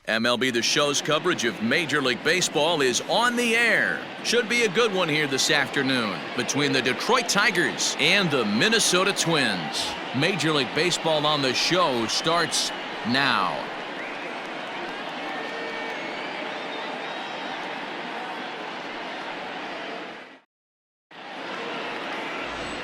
MLB The Show's coverage of Major League Baseball is on the air. Should be a good one here this afternoon between the Detroit Tigers and the Minnesota Twins. Major League Baseball on the Show starts now.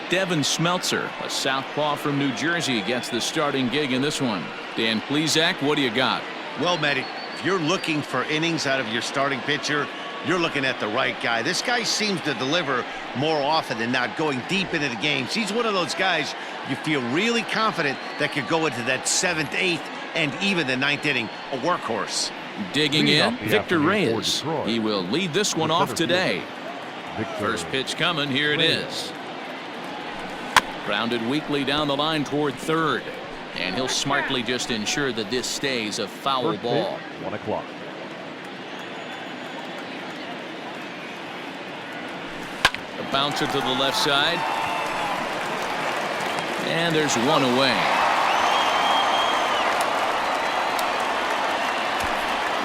Devin Smeltzer, a southpaw from New Jersey, gets the starting gig in this one. Dan Plesac, what do you got? Well, Matty, if you're looking for innings out of your starting pitcher, you're looking at the right guy. This guy seems to deliver more often than not, going deep into the games. He's one of those guys you feel really confident that could go into that 7th, 8th, and even the 9th inning, a workhorse. Digging in, Victor Reyes. He will lead this one off today. First pitch coming, here it is. Grounded weakly down the line toward third. And he'll smartly just ensure that this stays a foul ball. 1 o'clock. A bouncer to the left side. And there's one away.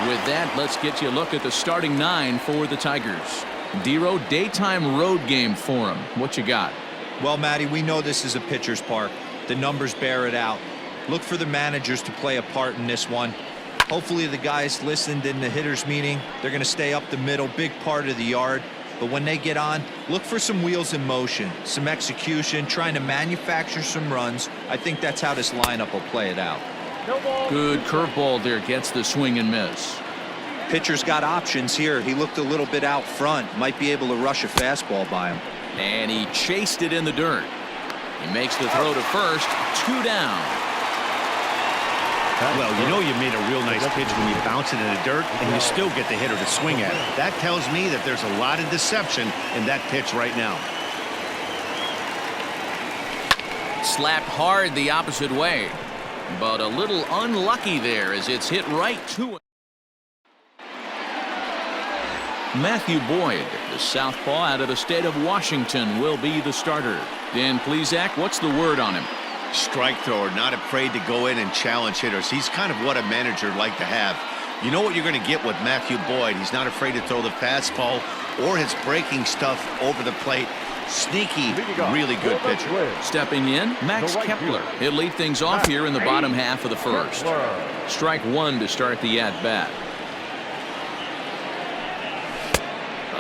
With that, let's get you a look at the starting 9 for the Tigers. Dero, daytime road game for him. What you got? Well, Matty, we know this is a pitcher's park. The numbers bear it out. Look for the managers to play a part in this one. Hopefully the guys listened in the hitters meeting. They're going to stay up the middle, big part of the yard. But when they get on, look for some wheels in motion, some execution, trying to manufacture some runs. I think that's how this lineup will play it out. Good curveball there, gets the swing and miss. Pitcher's got options here. He looked a little bit out front. Might be able to rush a fastball by him. And he chased it in the dirt. He makes the throw to first. 2 down. Well, you know you made a real nice pitch when you bounce it in the dirt and you still get the hitter to swing at it. That tells me that there's a lot of deception in that pitch right now. Slapped hard the opposite way, but a little unlucky there as it's hit right to him. Matthew Boyd, the southpaw out of the state of Washington, will be the starter. Dan Plesac, what's the word on him? Strike thrower, not afraid to go in and challenge hitters. He's kind of what a manager would like to have. You know what you're going to get with Matthew Boyd. He's not afraid to throw the fastball or his breaking stuff over the plate. Sneaky, really good pitcher. Stepping in, Max Kepler. He'll lead things off here in the bottom half of the first. Strike 1 to start the at-bat.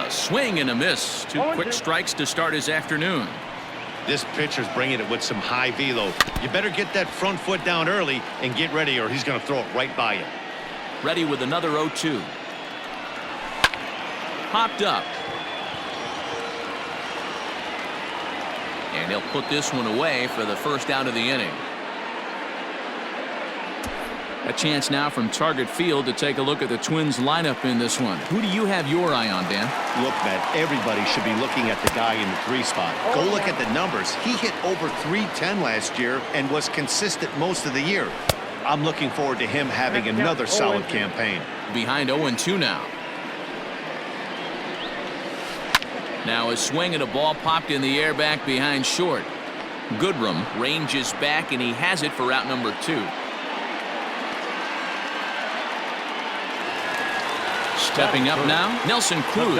A swing and a miss. 2 quick strikes to start his afternoon. This pitcher's bringing it with some high velo. You better get that front foot down early and get ready, or he's going to throw it right by you. Ready with another 0-2. Popped up. And he'll put this one away for the first out of the inning. A chance now from target field to take a look at the Twins lineup in this one. Who do you have your eye on, Dan? Look, Matt, everybody should be looking at the guy in the 3 spot. Go look at the numbers. He hit over .310 last year and was consistent most of the year. I'm looking forward to him having another solid campaign. Behind 0-2 now. Now a swing and a ball popped in the air back behind short. Goodrum ranges back and he has it for out number 2. Stepping up now, Nelson Cruz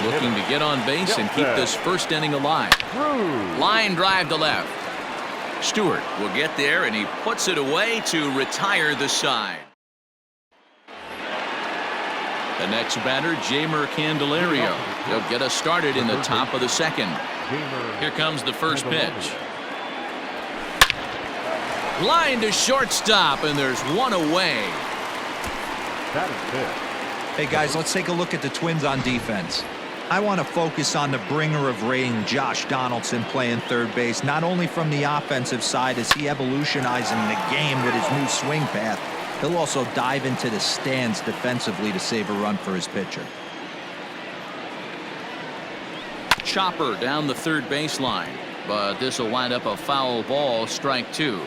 looking to get on base and keep this first inning alive. Line drive to left. Stewart will get there and he puts it away to retire the side. The next batter, Jeimer Candelario. He'll get us started in the top of the second. Here comes the first pitch. Line to shortstop, and there's one away. That is it. Hey, guys, let's take a look at the Twins on defense. I want to focus on the bringer of rain, Josh Donaldson, playing third base, not only from the offensive side as he evolutionizing the game with his new swing path, he'll also dive into the stands defensively to save a run for his pitcher. Chopper down the third baseline, but this will wind up a foul ball, strike 2.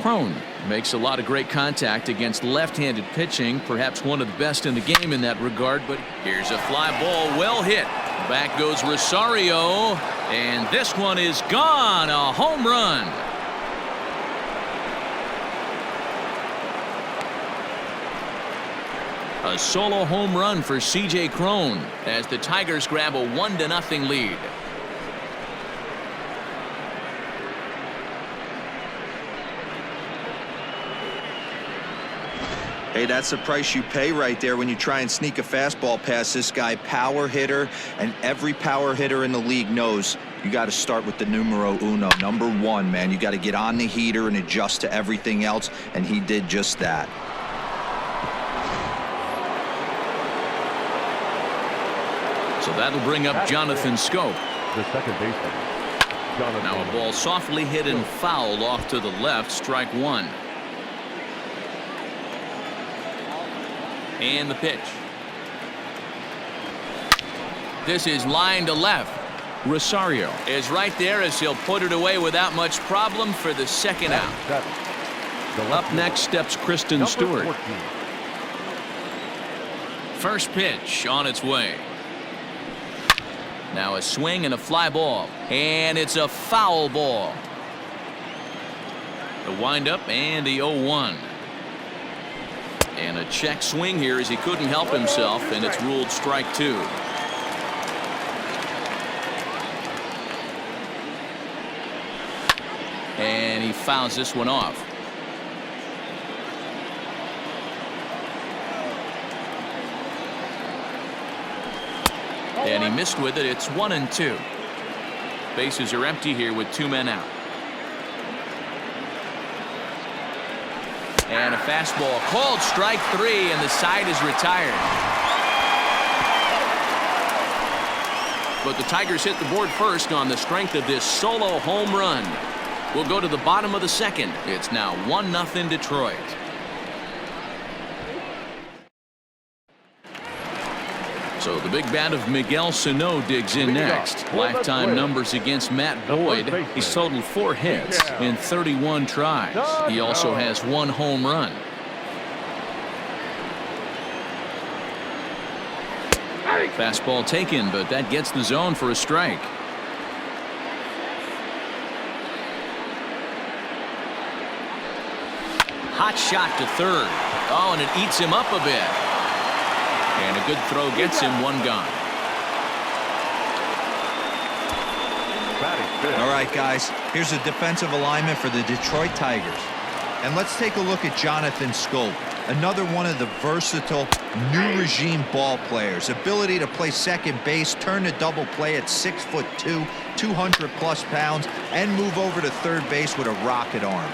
Crone makes a lot of great contact against left-handed pitching, perhaps one of the best in the game in that regard, but here's a fly ball, well hit. Back goes Rosario, and this one is gone, a home run. A solo home run for C.J. Cron as the Tigers grab a 1-0 lead. Hey, that's the price you pay right there when you try and sneak a fastball past this guy. Power hitter, and every power hitter in the league knows you got to start with the numero uno, number one, man. You got to get on the heater and adjust to everything else, and he did just that. So that'll bring up Jonathan Scope. The second baseman. Jonathan. Now a ball softly hit and fouled off to the left, strike one. And the pitch. This is line to left. Rosario is right there as he'll put it away without much problem for the second out. Up next steps Kristen Stewart. 14. First pitch on its way. Now a swing and a fly ball, and it's a foul ball. The windup and the 0-1. And a check swing here as he couldn't help himself, and it's ruled strike two. And he fouls this one off. And he missed with it. It's 1-2. Bases are empty here with two men out. And a fastball called strike three, and the side is retired. But the Tigers hit the board first on the strength of this solo home run. We'll go to the bottom of the second. It's now 1-0 Detroit. So the big bat of Miguel Sano digs in next. Lifetime numbers against Matt Boyd. He's totaled 4 hits in 31 tries. He also has 1 home run. Fastball taken, but that gets the zone for a strike. Hot shot to third. Oh, and it eats him up a bit. And a good throw gets him, one gone. All right, guys, here's a defensive alignment for the Detroit Tigers. And let's take a look at Jonathan Scope, another one of the versatile new regime ball players. Ability to play second base, turn to double play at 6'2", 200+ pounds, and move over to third base with a rocket arm.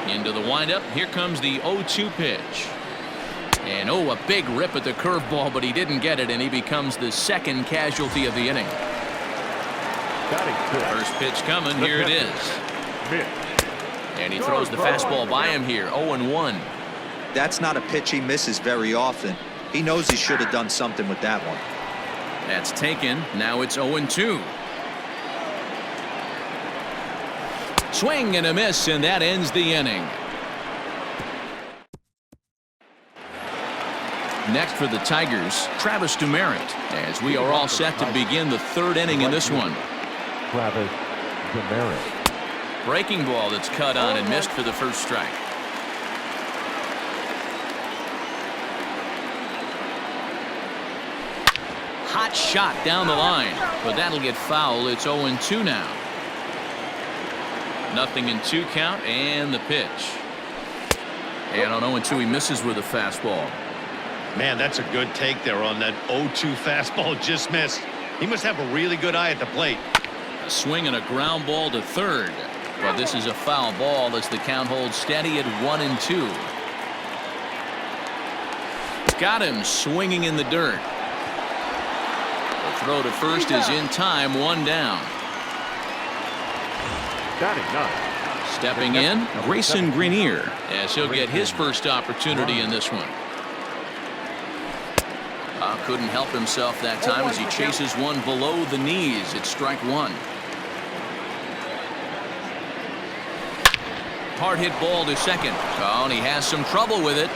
Into the windup. Here comes the 0-2 pitch. And oh, a big rip at the curveball, but he didn't get it, and he becomes the second casualty of the inning. First pitch coming. Here it is. And he throws the fastball by him here. 0-1. That's not a pitch he misses very often. He knows he should have done something with that one. That's taken. Now it's 0-2. Swing and a miss, and that ends the inning. Next for the Tigers, Travis Demeritte, as we are all set to begin the third inning in this one. Travis Demeritte. Breaking ball that's cut on and missed for the first strike. Hot shot down the line, but that'll get foul. It's 0-2 now. 0-2 count, and the pitch. And on 0-2 he misses with a fastball. Man, that's a good take there on that 0-2 fastball. Just missed. He must have a really good eye at the plate. A swing and a ground ball to third. But this is a foul ball as the count holds steady at 1-2. Got him swinging in the dirt. The throw to first is in time. One down. Stepping in, Grayson Grenier, as he'll get his first opportunity in this one. Couldn't help himself that time as he chases one below the knees. It's strike one. Hard hit ball to second. Oh, and he has some trouble with it.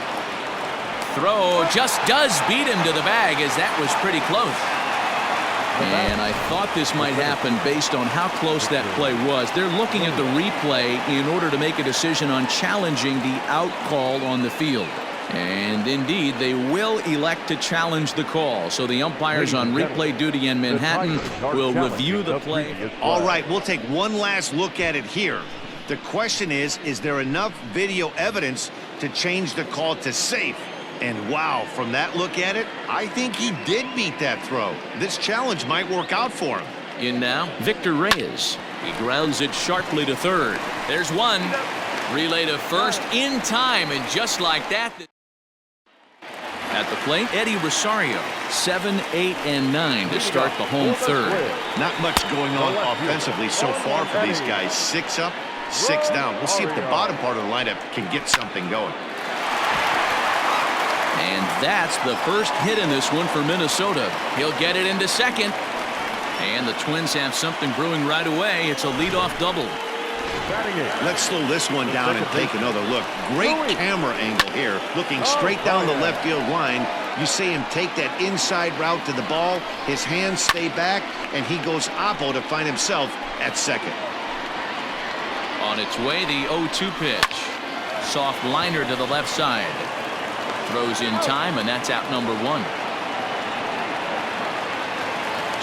Throw just does beat him to the bag, as that was pretty close. And I thought this might happen based on how close that play was. They're looking at the replay in order to make a decision on challenging the out call on the field. And indeed, they will elect to challenge the call. So the umpires on replay duty in Manhattan will review the play. All right, we'll take one last look at it here. The question is there enough video evidence to change the call to safe? And wow, from that look at it, I think he did beat that throw. This challenge might work out for him. In now, Victor Reyes. He grounds it sharply to third. There's one. Relay to first in time, and just like that. At the plate, Eddie Rosario, 7, 8, and 9 to start the home third. Not much going on offensively so far for these guys. 6 up, 6 down. We'll see if the bottom part of the lineup can get something going. And that's the first hit in this one for Minnesota. He'll get it into second. And the Twins have something brewing right away. It's a leadoff double. Let's slow this one down and take another look. Great camera angle here. Looking straight down the left field line. You see him take that inside route to the ball. His hands stay back, and he goes oppo to find himself at second. On its way, the 0-2 pitch. Soft liner to the left side. Throws in time, and that's out number 1.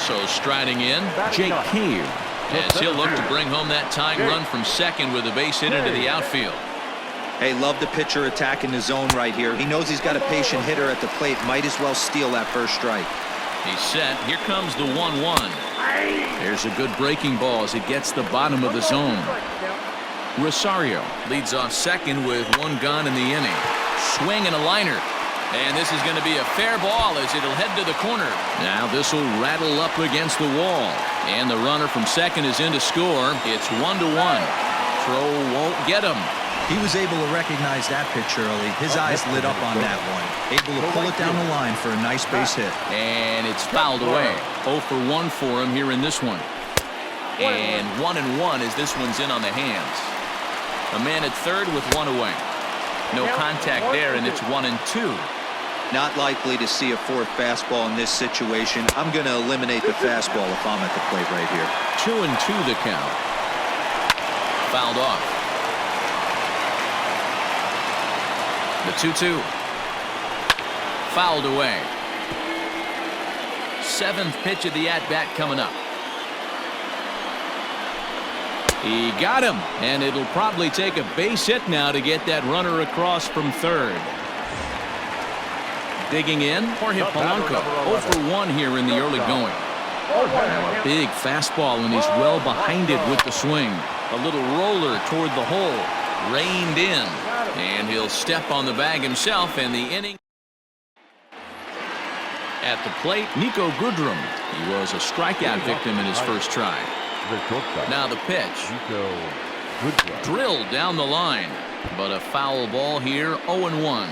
So striding in, Jake Cave, as he'll look to bring home that tying run from second with a base hit into the outfield. Hey, love the pitcher attacking the zone right here. He knows he's got a patient hitter at the plate. Might as well steal that first strike. He's set. Here comes the 1-1. There's a good breaking ball as it gets the bottom of the zone. Rosario leads off second with 1 gone in the inning. Swing and a liner. And this is going to be a fair ball as it'll head to the corner. Now this will rattle up against the wall. And the runner from second is in to score. It's 1-1. Throw won't get him. He was able to recognize that pitch early. His eyes lit up on that one. Able to pull it down the line for a nice base hit. And it's fouled away. 0 for 1 for him here in this one. And 1-1 as this one's in on the hands. A man at third with 1 away. No contact there, and it's 1-2. Not likely to see a fourth fastball in this situation. I'm going to eliminate the fastball if I'm at the plate right here. 2-2 the count. Fouled off. The 2-2. Fouled away. 7th pitch of the at-bat coming up. He got him, and it'll probably take a base hit now to get that runner across from third. Digging in, Jorge Polanco, 0 for 1 here in the early going. Big fastball, and he's well behind it with the swing. A little roller toward the hole, reined in, and he'll step on the bag himself, and the inning. At the plate, Nico Goodrum. He was a strikeout victim in his first try. Now the pitch. Drilled down the line, but a foul ball here, 0-1.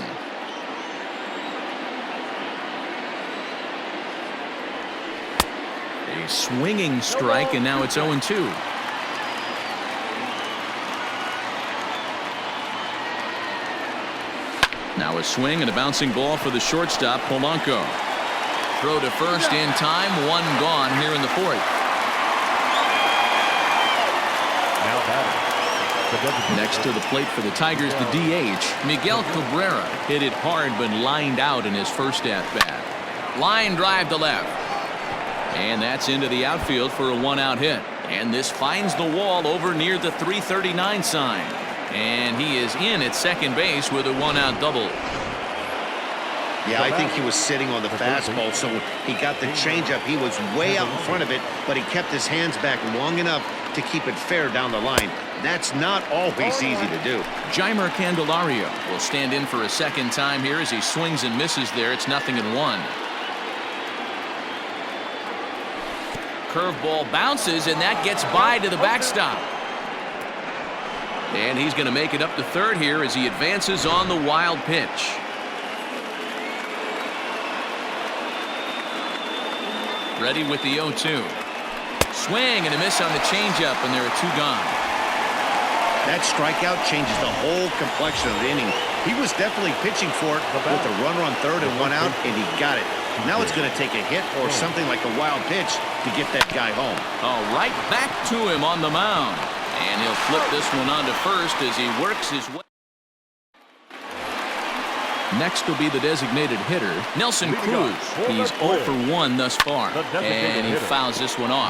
A swinging strike, and now it's 0-2. Now a swing and a bouncing ball for the shortstop, Polanco. Throw to first in time, 1 gone here in the 4th. Next to the plate for the Tigers, the DH, Miguel Cabrera, hit it hard but lined out in his first at-bat. Line drive to left. And that's into the outfield for a 1-out hit. And this finds the wall over near the 339 sign. And he is in at second base with a 1-out double. Yeah, I think he was sitting on the fastball, so he got the changeup. He was way out in front of it, but he kept his hands back long enough to keep it fair down the line. That's not always easy to do. Jeimer Candelario will stand in for a second time here as he swings and misses there. It's 0-1. Curveball bounces, and that gets by to the backstop. And he's going to make it up to third here as he advances on the wild pitch. Ready with the 0-2. Swing and a miss on the changeup, and there are 2 gone. That strikeout changes the whole complexion of the inning. He was definitely pitching for it with a runner on third and 1 out, and he got it. Now it's going to take a hit or something like a wild pitch to get that guy home. Oh, right back to him on the mound. And he'll flip this one onto first as he works his way. Next will be the designated hitter, Nelson Cruz. He's 0 for 1 thus far, and he fouls this one off.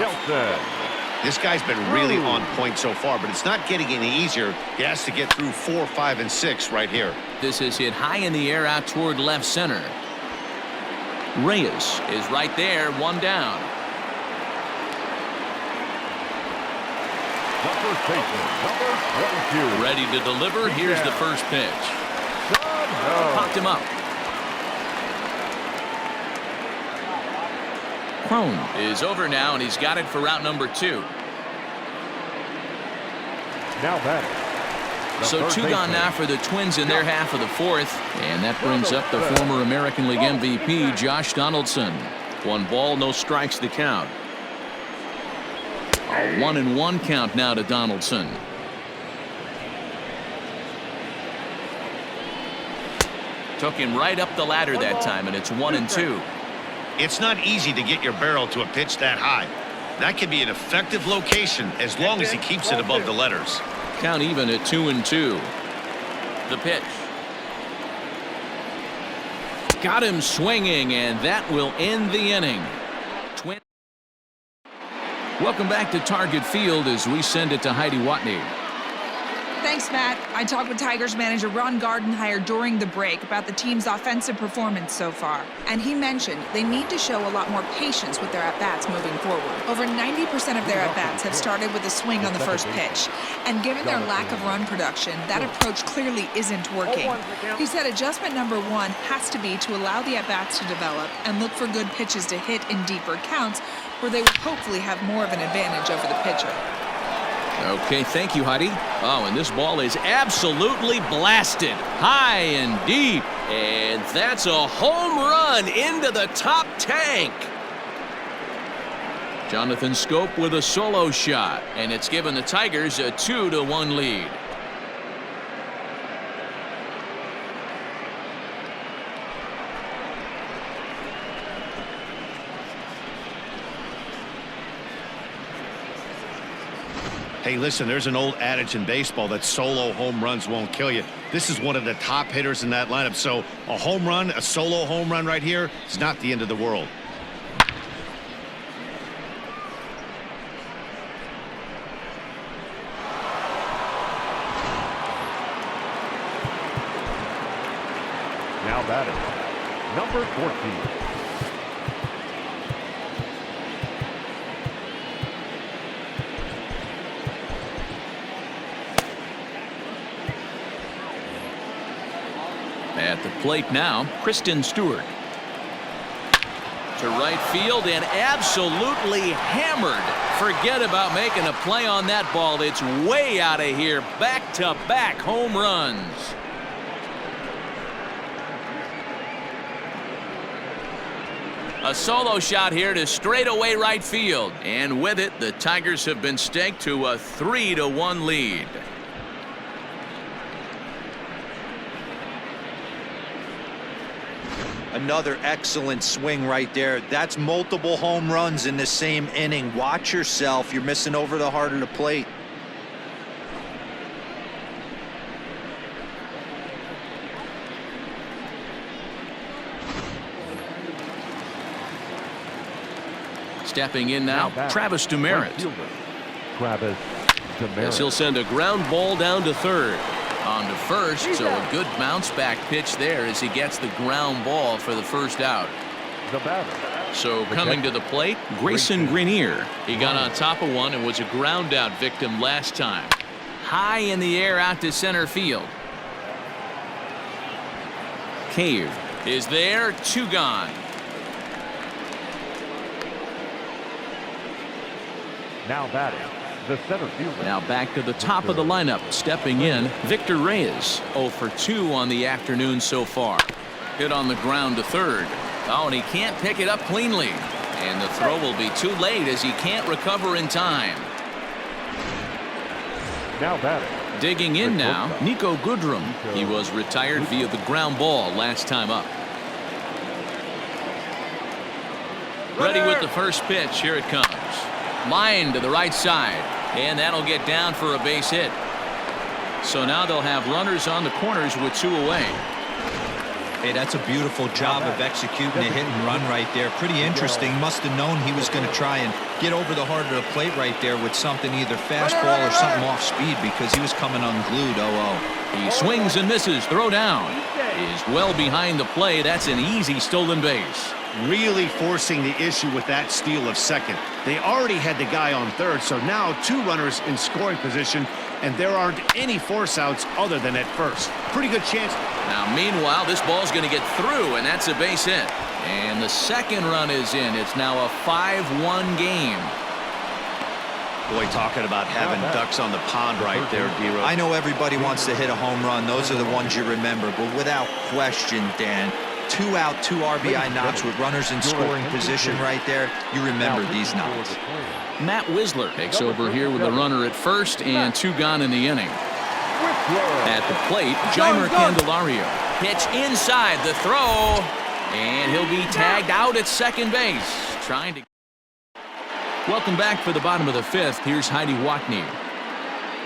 This guy's been really on point so far, but it's not getting any easier. He has to get through 4, 5, and 6 right here. This is hit high in the air out toward left center. Reyes is right there, 1 down. Ready to deliver. Here's the first pitch. Popped him up. Crone is over now, and he's got it for route number 2. Now batting. So 2 gone now for the Twins in their half of the 4th, and that brings up the former American League MVP, Josh Donaldson. 1 ball, no strikes to count. A 1-1 count now to Donaldson. Took him right up the ladder that time, and it's 1-2. It's not easy to get your barrel to a pitch that high. That can be an effective location as long as he keeps it above the letters. Count even at 2-2. The pitch. Got him swinging, and that will end the inning. Welcome back to Target Field as we send it to Heidi Watney. Thanks, Matt. I talked with Tigers manager Ron Gardenhire during the break about the team's offensive performance so far. And he mentioned they need to show a lot more patience with their at-bats moving forward. Over 90% of their at-bats have started with a swing on the first pitch. And given their lack of run production, that approach clearly isn't working. He said adjustment number 1 has to be to allow the at-bats to develop and look for good pitches to hit in deeper counts where they would hopefully have more of an advantage over the pitcher. Okay, thank you, Heidi. Oh, and this ball is absolutely blasted. High and deep. And that's a home run into the top tank. Jonathan Scope with a solo shot. And it's given the Tigers a 2-1 lead. Hey, listen, there's an old adage in baseball that solo home runs won't kill you. This is one of the top hitters in that lineup. So a home run, a solo home run right here, is not the end of the world. Now batting, number 14. At the plate now, Kristen Stewart. To right field and absolutely hammered. Forget about making a play on that ball. It's way out of here. Back-to-back home runs. A solo shot here to straightaway right field. And with it, the Tigers have been staked to a 3-1 lead. Another excellent swing right there. That's multiple home runs in the same inning. Watch yourself. You're missing over the heart of the plate. Stepping in now, Travis Demeritte. As he'll send a ground ball down to third. On to first, so a good bounce back pitch there as he gets the ground ball for the first out. So coming to the plate, Grayson Greenier. He got on top of one and was a ground out victim last time. High in the air out to center field. Cave is there, 2 gone. Now batting, the center fielder. Now back to the top of the lineup. Stepping in, Victor Reyes. 0 for 2 on the afternoon so far. Hit on the ground to third. Oh, and he can't pick it up cleanly. And the throw will be too late as he can't recover in time. Now batting. Digging in now, Nico Goodrum. He was retired via the ground ball last time up. Ready with the first pitch. Here it comes. Line to the right side. And that'll get down for a base hit. So now they'll have runners on the corners with 2 away. Hey, that's a beautiful job of executing a hit and run right there. Pretty interesting. Must have known he was going to try and get over the heart of the plate right there with something, either fastball or something off speed, because he was coming unglued. 0-0. He swings and misses. Throw down is well behind the play. That's an easy stolen base. Really forcing the issue with that steal of second. They already had the guy on third, so now 2 runners in scoring position, and there aren't any force outs other than at first. Pretty good chance. Now, meanwhile, this ball's going to get through, and that's a base hit. And the second run is in. It's now a 5-1 game. Boy, talking about having ducks on the pond right there, D-Row. I know everybody wants to hit a home run. Those are the ones you remember. But without question, Dan, 2 out, 2 RBI knocks with runners in scoring position right there. You remember these knocks. Matt Wisler takes over here with a runner at first and 2 gone in the inning. At the plate, Jeimer Candelario. Pitch inside the throw, and he'll be tagged out at second base. Trying to. Welcome back for the bottom of the 5th. Here's Heidi Watney.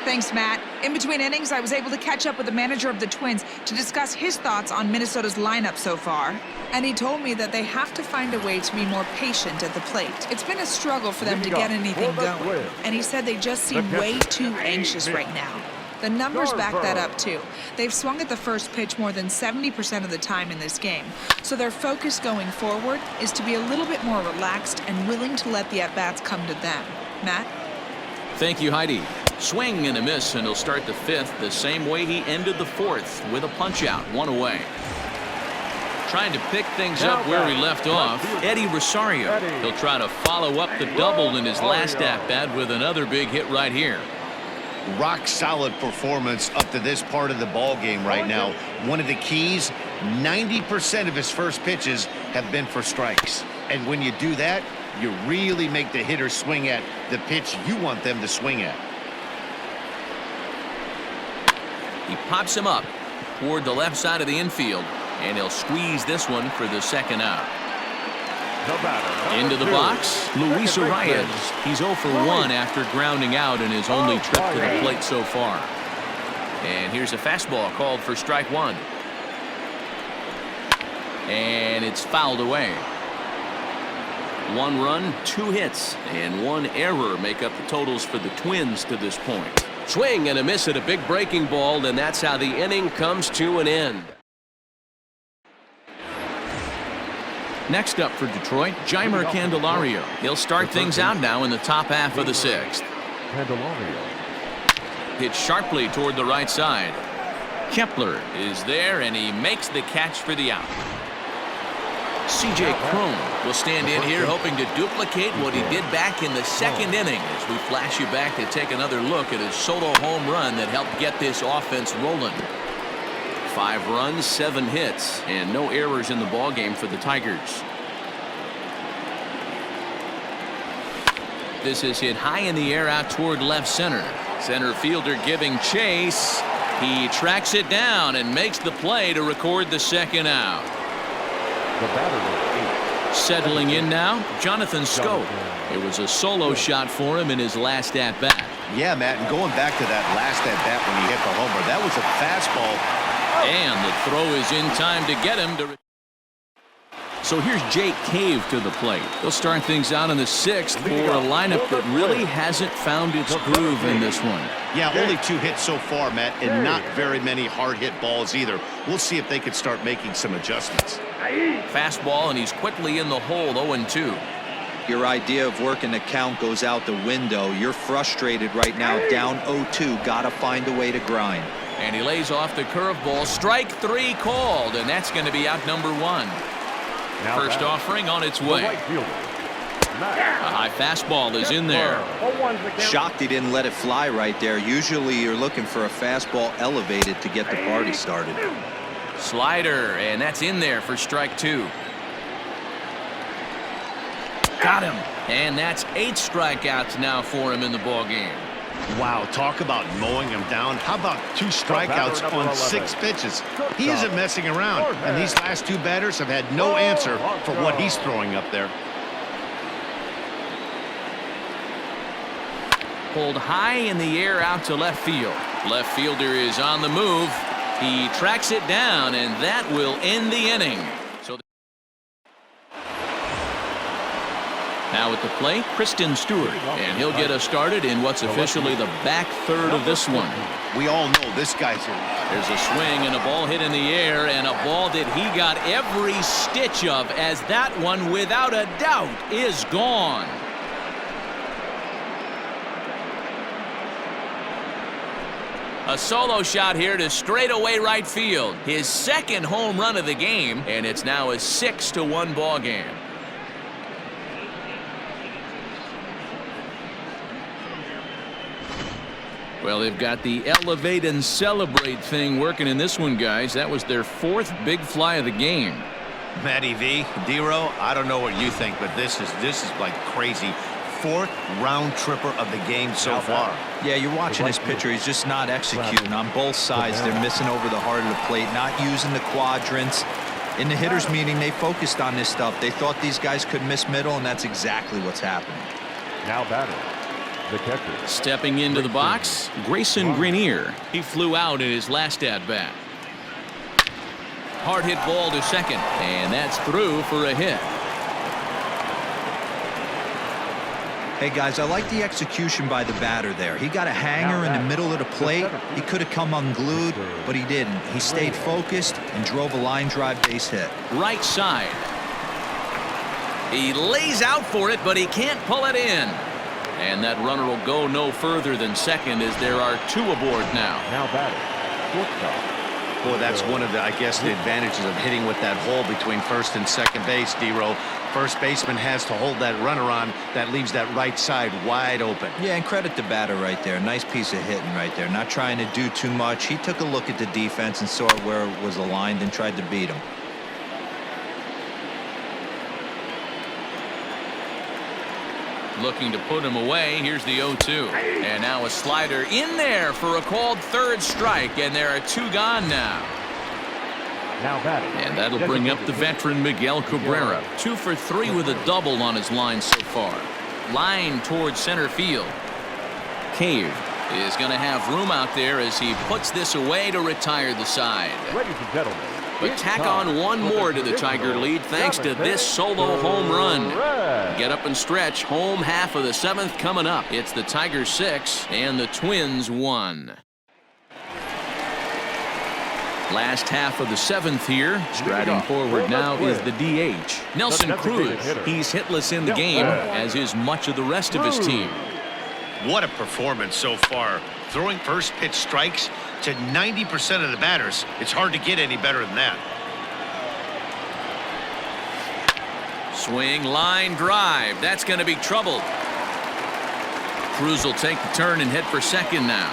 Thanks, Matt. In between innings, I was able to catch up with the manager of the Twins to discuss his thoughts on Minnesota's lineup so far. And he told me that they have to find a way to be more patient at the plate. It's been a struggle for them to get anything going. And he said they just seem way too anxious right now. The numbers back that up, too. They've swung at the first pitch more than 70% of the time in this game. So their focus going forward is to be a little bit more relaxed and willing to let the at-bats come to them. Matt? Thank you, Heidi. Swing and a miss, and he'll start the 5th the same way he ended the 4th, with a punch-out, 1 away. Trying to pick things up where he left off, Eddie Rosario. He'll try to follow up the double in his last at-bat with another big hit right here. Rock solid performance up to this part of the ball game right now. One of the keys, 90% of his first pitches have been for strikes. And when you do that, you really make the hitter swing at the pitch you want them to swing at. He pops him up toward the left side of the infield, and he'll squeeze this one for the second out. Into the box, Luis Arias. He's 0 for 1 after grounding out in his only trip to the plate so far. And here's a fastball called for strike 1. And it's fouled away. 1 run, 2 hits, and 1 error make up the totals for the Twins to this point. Swing and a miss at a big breaking ball, and that's how the inning comes to an end. Next up for Detroit, Jeimer Candelario. He'll start things out now in the top half of the 6th. Hit sharply toward the right side. Kepler is there, and he makes the catch for the out. C.J. Cron will stand in here hoping to duplicate what he did back in the 2nd inning as we flash you back to take another look at his solo home run that helped get this offense rolling. 5 runs, 7 hits, and no errors in the ballgame for the Tigers. This is hit high in the air out toward left center. Center fielder giving chase. He tracks it down and makes the play to record the second out. Settling in now, Jonathan Scope. It was a solo shot for him in his last at-bat. Yeah, Matt, and going back to that last at-bat when he hit the homer, that was a fastball. And the throw is in time to get him to. So here's Jake Cave to the plate. They'll start things out in the 6th for a lineup that really hasn't found its groove in this one. Yeah, only 2 hits so far, Matt, and not very many hard hit balls either. We'll see if they can start making some adjustments. Fastball, and he's quickly in the hole, 0-2. Your idea of working the count goes out the window. You're frustrated right now, down 0-2. Gotta find a way to grind. And he lays off the curveball. Strike 3 called, and that's going to be out number 1. First offering on its way. A high fastball is in there. Shocked he didn't let it fly right there. Usually you're looking for a fastball elevated to get the party started. Slider, and that's in there for strike 2. Got him, and that's 8 strikeouts now for him in the ballgame. Wow, talk about mowing him down. How about 2 strikeouts on 6 pitches? He isn't messing around, and these last 2 batters have had no answer for what he's throwing up there. Pulled high in the air out to left field. Left fielder is on the move. He tracks it down, and that will end the inning. So now at the plate, Kristen Stewart, and he'll get us started in what's officially the back third of this one. We all know this guy's in. There's a swing and a ball hit in the air, and a ball that he got every stitch of, as that one, without a doubt, is gone. A solo shot here to straightaway right field. His second home run of the game, and it's now a 6-1 ball game. Well, they've got the elevate and celebrate thing working in this one, guys. That was their fourth big fly of the game. Matty V, D-Row, I don't know what you think, but this is like crazy. Fourth round tripper of the game so far. Yeah, you're watching this pitcher. He's just not executing on both sides. They're missing over the heart of the plate, not using the quadrants. In the hitters meeting, they focused on this stuff. They thought these guys could miss middle, and that's exactly what's happening. Now batting, the catcher. Stepping into the box, Grayson Grenier. He flew out in his last at-bat. Hard hit ball to second, and that's through for a hit. Hey, guys, I like the execution by the batter there. He got a hanger in the middle of the plate. He could have come unglued, but he didn't. He stayed focused and drove a line drive base hit. Right side. He lays out for it, but he can't pull it in. And that runner will go no further than second, as there are two aboard now. Now batting, shortstop. Boy, that's one of the, I guess, the advantages of hitting with that hole between first and second base, D-Row. First baseman has to hold that runner on. That leaves that right side wide open. Yeah, and credit the batter right there. Nice piece of hitting right there. Not trying to do too much. He took a look at the defense and saw where it was aligned and tried to beat him. Looking to put him away. Here's the 0-2. And now a slider in there for a called third strike. And there are two gone now. Now batting. And that'll bring up the veteran Miguel Cabrera. 2 for 3 with a double on his line so far. Line towards center field. Cave is going to have room out there as he puts this away to retire the side. Ladies and gentlemen, But tack on one more to the Tiger lead thanks to this solo home run. Get up and stretch. Home half of the seventh coming up. It's the Tigers 6 and the Twins 1. Last half of the seventh here. Striding forward now is the DH. Nelson Cruz. He's hitless in the game, as is much of the rest of his team. What a performance so far. Throwing first pitch strikes to 90% of the batters. It's hard to get any better than that. Swing, line drive. That's going to be trouble. Cruz will take the turn and hit for second now.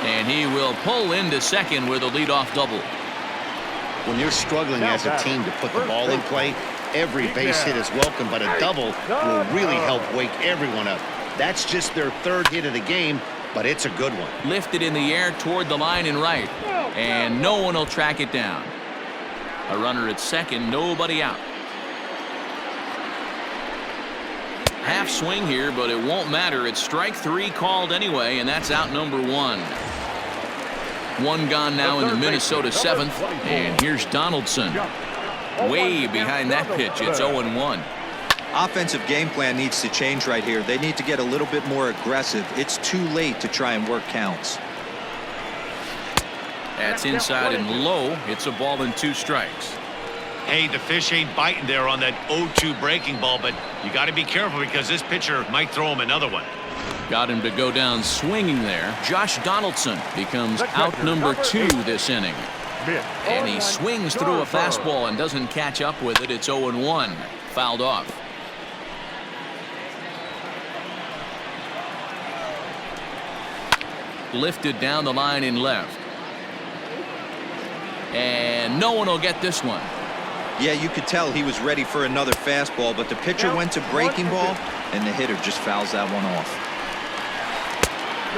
And he will pull into second with a leadoff double. When you're struggling as a team to put the ball in play, every base hit is welcome, but a double will really help wake everyone up. That's just their third hit of the game, but it's a good one. Lifted in the air toward the line and right. And no one will track it down. A runner at second, nobody out. Half swing here, but it won't matter. It's strike three called anyway, and that's out number one. One gone now in the Minnesota seventh, and here's Donaldson. Way behind that pitch. It's 0-1. Offensive game plan needs to change right here. They need to get a little bit more aggressive. It's too late to try and work counts. That's inside and low. It's a ball and 2 strikes. Hey, the fish ain't biting there on that 0-2 breaking ball, but you got to be careful because this pitcher might throw him another one. Got him to go down swinging there. Josh Donaldson becomes out number 2 this inning. And he swings through a fastball and doesn't catch up with it. It's 0-1. Fouled off. Lifted down the line in left. And no one will get this one. Yeah, you could tell he was ready for another fastball, but the pitcher went to breaking ball, and the hitter just fouls that one off.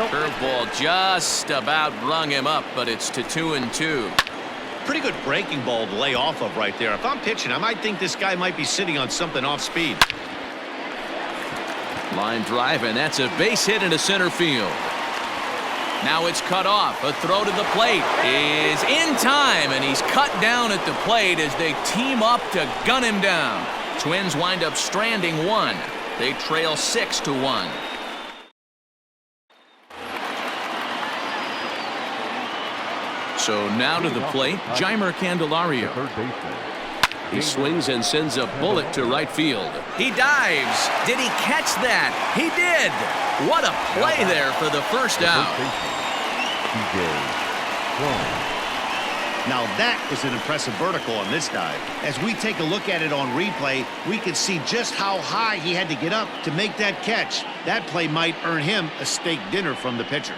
Curveball just about rung him up, but it's to 2-2. Pretty good breaking ball to lay off of right there. If I'm pitching, I might think this guy might be sitting on something off speed. Line drive, and that's a base hit into center field. Now it's cut off. A throw to the plate is in time, and he's cut down at the plate as they team up to gun him down. Twins wind up stranding one. They trail 6-1. So now to the plate, Jeimer Candelario. He swings and sends a bullet to right field. He dives. Did he catch that? He did. What a play there for the first out. Now that was an impressive vertical on this dive. As we take a look at it on replay, we can see just how high he had to get up to make that catch. That play might earn him a steak dinner from the pitcher.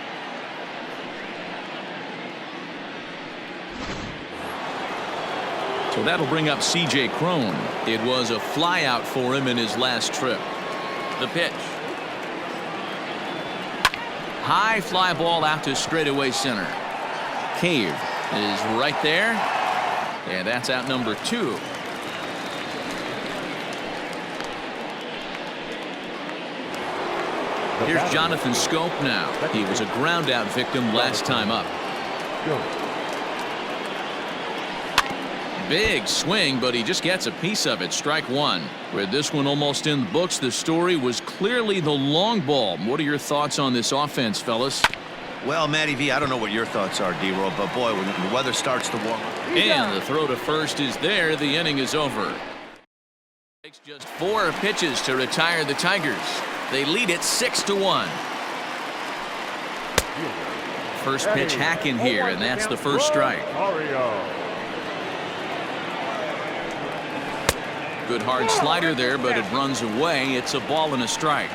So that'll bring up C.J. Cron. It was a flyout for him in his last trip. The pitch. High fly ball out to straightaway center. Cave is right there. And that's out number 2. Here's Jonathan Scope now. He was a ground out victim last time up. Big swing, but he just gets a piece of it. Strike one. With this one almost in the books, the story was clearly the long ball. What are your thoughts on this offense, fellas? Well, Matty V, I don't know what your thoughts are, D-Roll, but boy, when the weather starts to warm up. And the throw to first is there. The inning is over. It takes just 4 pitches to retire the Tigers. They lead it 6-1. First pitch hacking here, and that's the first strike. Good hard slider there, but it runs away. It's a ball and a strike.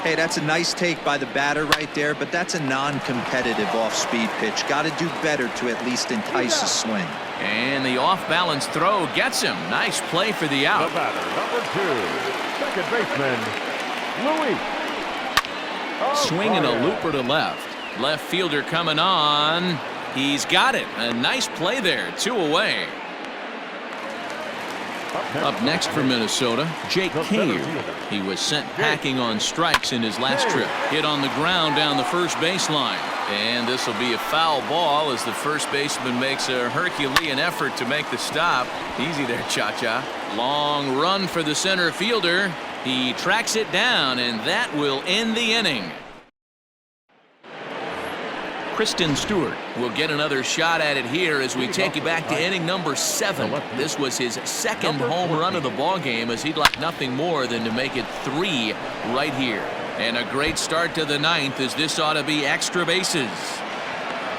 Hey, that's a nice take by the batter right there, but that's a non-competitive off-speed pitch. Got to do better to at least entice a swing. And the off-balance throw gets him. Nice play for the out. The batter, number 2, second baseman, Louis. Swinging a looper to left. Left fielder coming on. He's got it. A nice play there. 2 away. Up next for Minnesota, Jake Cave. He was sent packing on strikes in his last trip. Hit on the ground down the first baseline. And this will be a foul ball as the first baseman makes a Herculean effort to make the stop. Easy there, Cha-Cha. Long run for the center fielder. He tracks it down, and that will end the inning. Kristen Stewart will get another shot at it here as we take you back to inning number 7. This was his second home run of the ball game, as he'd like nothing more than to make it 3 right here. And a great start to the 9th, as this ought to be extra bases.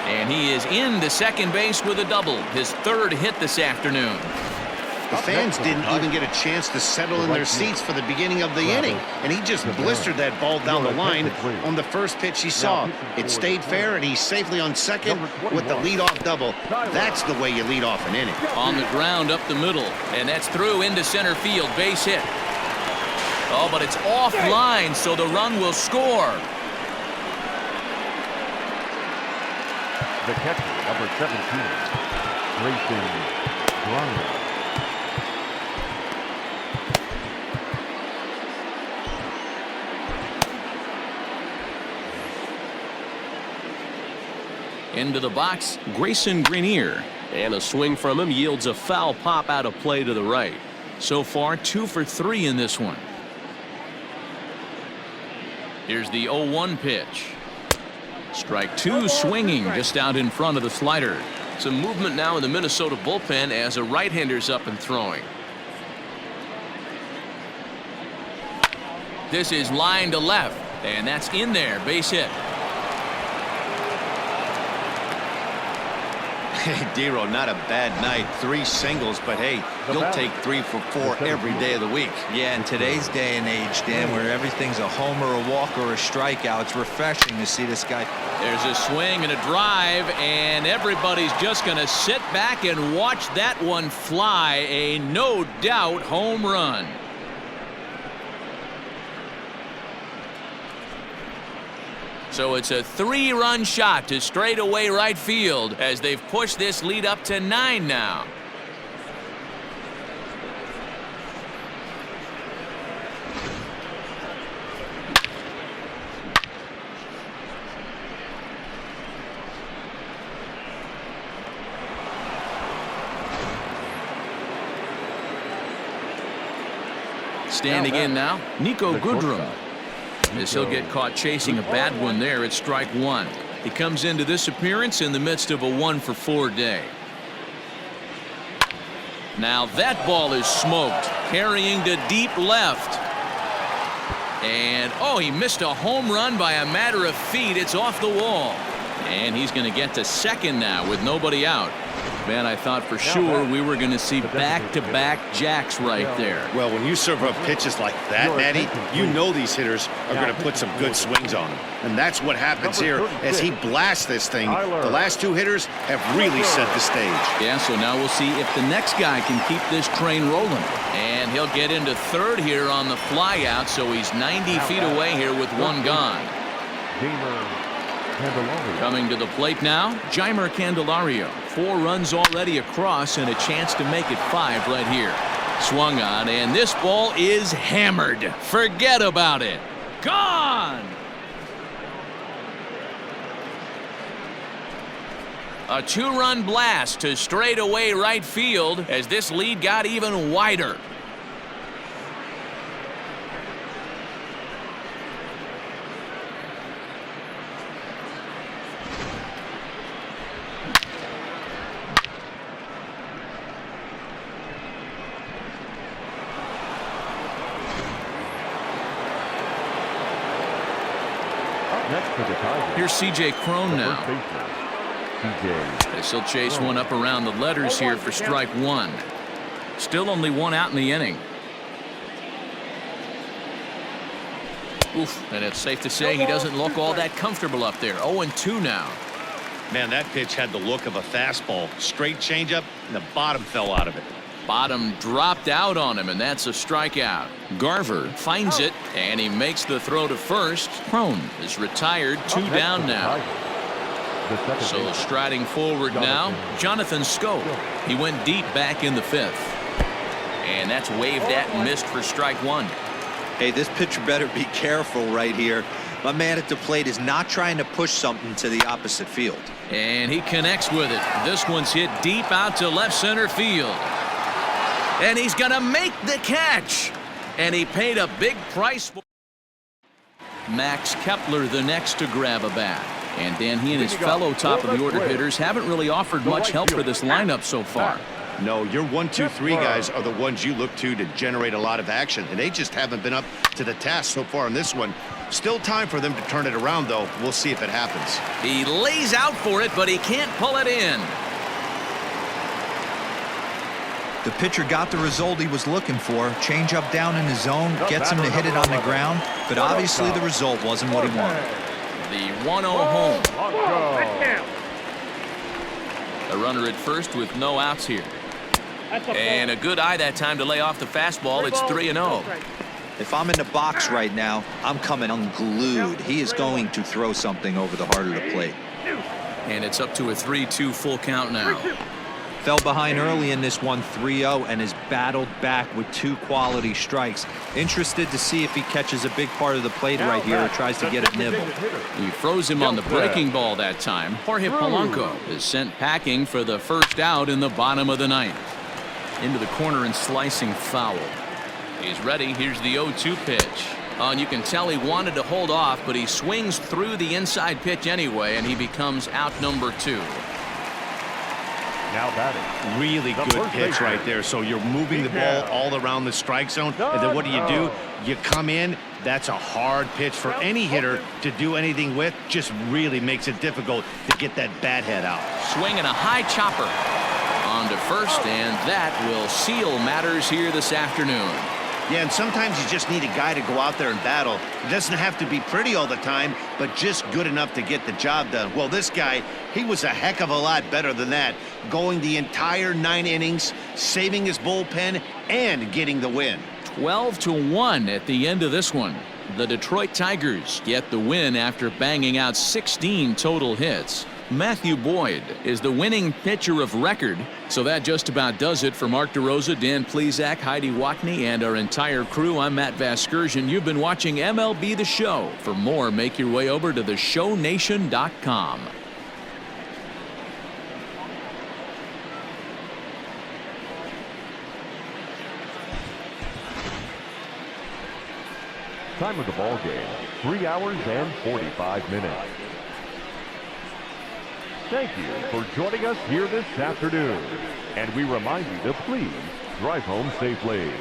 And he is into second base with a double, his 3rd hit this afternoon. The fans didn't even get a chance to settle in their seats for the beginning of the inning, and he just blistered that ball down the line on the first pitch he saw. It stayed fair, and he's safely on second with the leadoff double. That's the way you lead off an inning. On the ground up the middle, and that's through into center field. Base hit. Oh, but it's offline, so the run will score. The catcher, number 17, Grayson Brown. Into the box, Grayson Grenier. And a swing from him yields a foul pop out of play to the right. So far, 2 for 3 in this one. Here's the 0-1 pitch. Strike 2 swinging just out in front of the slider. Some movement now in the Minnesota bullpen as a right-hander's up and throwing. This is line to left, and that's in there. Base hit. Hey, D-Roll, not a bad night. 3 singles, but hey, you'll take 3 for 4 every day of the week. Yeah, in today's day and age, Dan, where everything's a homer, a walk, or a strikeout, it's refreshing to see this guy. There's a swing and a drive, and everybody's just going to sit back and watch that one fly. A no-doubt home run. So it's a 3-run shot to straightaway right field as they've pushed this lead up to 9 now. Standing in now, Nico Goodrum. As he'll get caught chasing a bad one there at strike one. He comes into this appearance in the midst of a 1-for-4 day. Now that ball is smoked, carrying to deep left. And, oh, he missed a home run by a matter of feet. It's off the wall. And he's going to get to second now with nobody out. Man, I thought for sure we were going to see back-to-back jacks right there. Well, when you serve up pitches like that, Matty, you know these hitters are going to put some good swings on them. And that's what happens here as he blasts this thing. The last two hitters have really set the stage. Yeah, so now we'll see if the next guy can keep this train rolling. And he'll get into third here on the flyout, so he's 90 feet away here with one gone. Coming to the plate now, Jeimer Candelario. 4 runs already across and a chance to make it 5 right here. Swung on, and this ball is hammered. Forget about it. Gone! A 2-run blast to straightaway right field as this lead got even wider. Here's C.J. Cron now. As he'll chase one up around the letters here for strike one. Still only 1 out in the inning. Oof, and it's safe to say he doesn't look all that comfortable up there. 0-2 now. Man, that pitch had the look of a fastball. Straight changeup, and the bottom fell out of it. Bottom dropped out on him, and that's a strikeout. Garver finds it, and he makes the throw to first. Cron is retired, 2 down now. So striding forward now, Jonathan Scope. He went deep back in the 5th. And that's waved at and missed for strike one. Hey, this pitcher better be careful right here. My man at the plate is not trying to push something to the opposite field. And he connects with it. This one's hit deep out to left center field. And he's going to make the catch. And he paid a big price for Max Kepler, the next to grab a bat. And Dan, he and his fellow top-of-the-order hitters haven't really offered much help for this lineup so far. No, your 1, 2, 3 guys are the ones you look to generate a lot of action, and they just haven't been up to the task so far in this one. Still time for them to turn it around, though. We'll see if it happens. He lays out for it, but he can't pull it in. The pitcher got the result he was looking for. Change up down in his zone, gets him to hit it on the ground, but obviously the result wasn't what he wanted. The 1-0 home. A runner at first with no outs here. And a good eye that time to lay off the fastball. It's 3-0. If I'm in the box right now, I'm coming unglued. He is going to throw something over the heart of the plate. And it's up to a 3-2 full count now. Fell behind early in this one 3-0 and has battled back with 2 quality strikes. Interested to see if he catches a big part of the plate right here or tries to get a nibble. He froze him on the breaking ball that time. Jorge Polanco is sent packing for the first out in the bottom of the 9th. Into the corner and slicing foul. He's ready. Here's the 0-2 pitch. And you can tell he wanted to hold off, but he swings through the inside pitch anyway, and he becomes out number 2. Now batting. Really good pitch right there. So you're moving the ball all around the strike zone. And then what do? You come in. That's a hard pitch for any hitter to do anything with. Just really makes it difficult to get that bat head out. Swinging a high chopper on to first, and that will seal matters here this afternoon. Yeah, and sometimes you just need a guy to go out there and battle. It doesn't have to be pretty all the time, but just good enough to get the job done. Well, this guy, he was a heck of a lot better than that. Going the entire 9 innings, saving his bullpen, and getting the win. 12-1 at the end of this one. The Detroit Tigers get the win after banging out 16 total hits. Matthew Boyd is the winning pitcher of record. So that just about does it for Mark DeRosa, Dan Plesac, Heidi Watney, and our entire crew. I'm Matt Vasgersian. You've been watching MLB The Show. For more, make your way over to theshownation.com. Time of the ball game, 3 hours and 45 minutes. Thank you for joining us here this afternoon. And we remind you to please drive home safely.